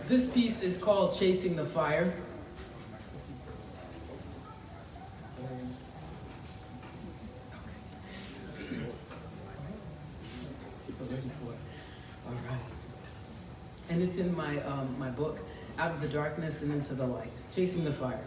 This piece is called Chasing the Fire. All right. And it's in my book, Out of the Darkness and Into the Light, Chasing the Fire.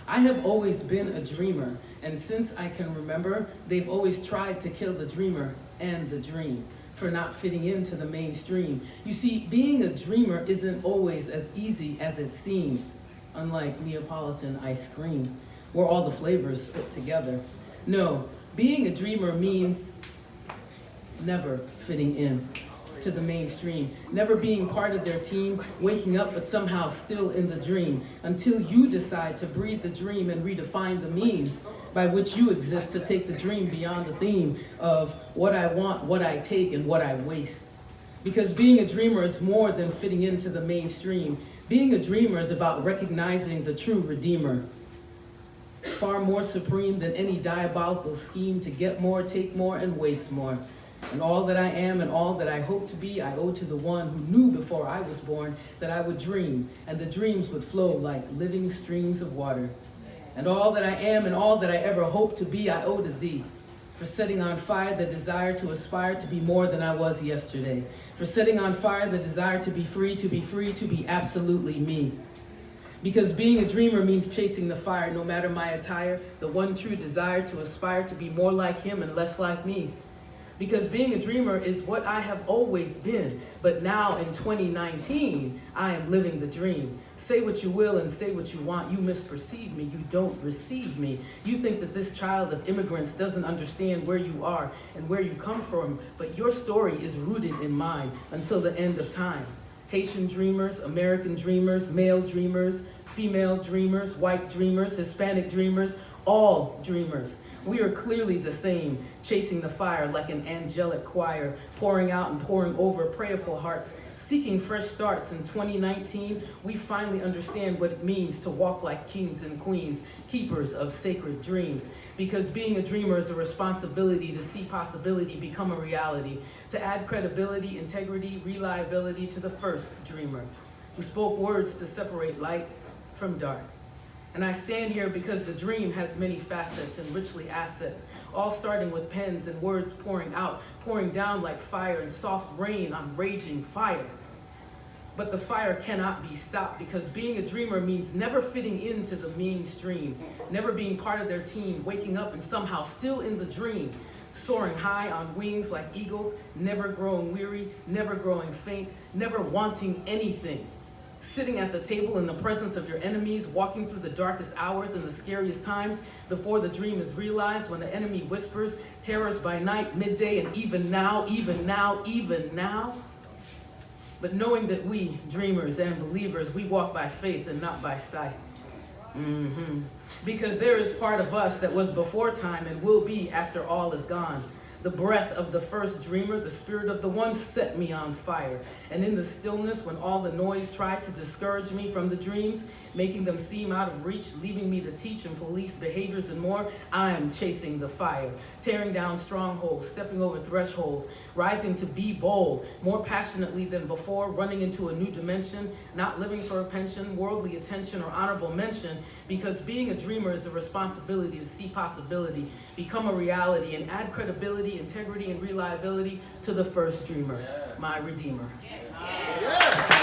I have always been a dreamer, and since I can remember, they've always tried to kill the dreamer and the dream for not fitting into the mainstream. You see, being a dreamer isn't always as easy as it seems, unlike Neapolitan ice cream, where all the flavors fit together. No, being a dreamer means never fitting in to the mainstream, never being part of their team, waking up but somehow still in the dream, until you decide to breathe the dream and redefine the means by which you exist to take the dream beyond the theme of what I want, what I take, and what I waste. Because being a dreamer is more than fitting into the mainstream. Being a dreamer is about recognizing the true redeemer, far more supreme than any diabolical scheme to get more, take more, and waste more. And all that I am and all that I hope to be, I owe to the one who knew before I was born that I would dream, and the dreams would flow like living streams of water. And all that I am and all that I ever hope to be, I owe to thee, for setting on fire the desire to aspire to be more than I was yesterday, for setting on fire the desire to be free, to be absolutely me. Because being a dreamer means chasing the fire, no matter my attire, the one true desire to aspire to be more like him and less like me. Because being a dreamer is what I have always been, but now in 2019, I am living the dream. Say what you will and say what you want. You misperceive me. You don't receive me. You think that this child of immigrants doesn't understand where you are and where you come from, but your story is rooted in mine until the end of time. Haitian dreamers, American dreamers, male dreamers, female dreamers, white dreamers, Hispanic dreamers, all dreamers. We are clearly the same, chasing the fire like an angelic choir, pouring out and pouring over prayerful hearts, seeking fresh starts. In 2019, we finally understand what it means to walk like kings and queens, keepers of sacred dreams. Because being a dreamer is a responsibility to see possibility become a reality, to add credibility, integrity, reliability to the first dreamer, who spoke words to separate light from dark. And I stand here because the dream has many facets and richly assets, all starting with pens and words pouring out, pouring down like fire and soft rain on raging fire. But the fire cannot be stopped, because being a dreamer means never fitting into the mainstream, never being part of their team, waking up and somehow still in the dream, soaring high on wings like eagles, never growing weary, never growing faint, never wanting anything. Sitting at the table in the presence of your enemies, walking through the darkest hours and the scariest times before the dream is realized, when the enemy whispers, terrors by night, midday, and even now, even now, even now. But knowing that we, dreamers and believers, we walk by faith and not by sight. Because there is part of us that was before time and will be after all is gone. The breath of the first dreamer, the spirit of the one, set me on fire. And in the stillness, when all the noise tried to discourage me from the dreams, making them seem out of reach, leaving me to teach and police behaviors and more, I am chasing the fire, tearing down strongholds, stepping over thresholds, rising to be bold, more passionately than before, running into a new dimension, not living for a pension, worldly attention, or honorable mention, because being a dreamer is a responsibility to see possibility, become a reality, and add credibility, integrity, and reliability to the first dreamer, my redeemer. Yeah.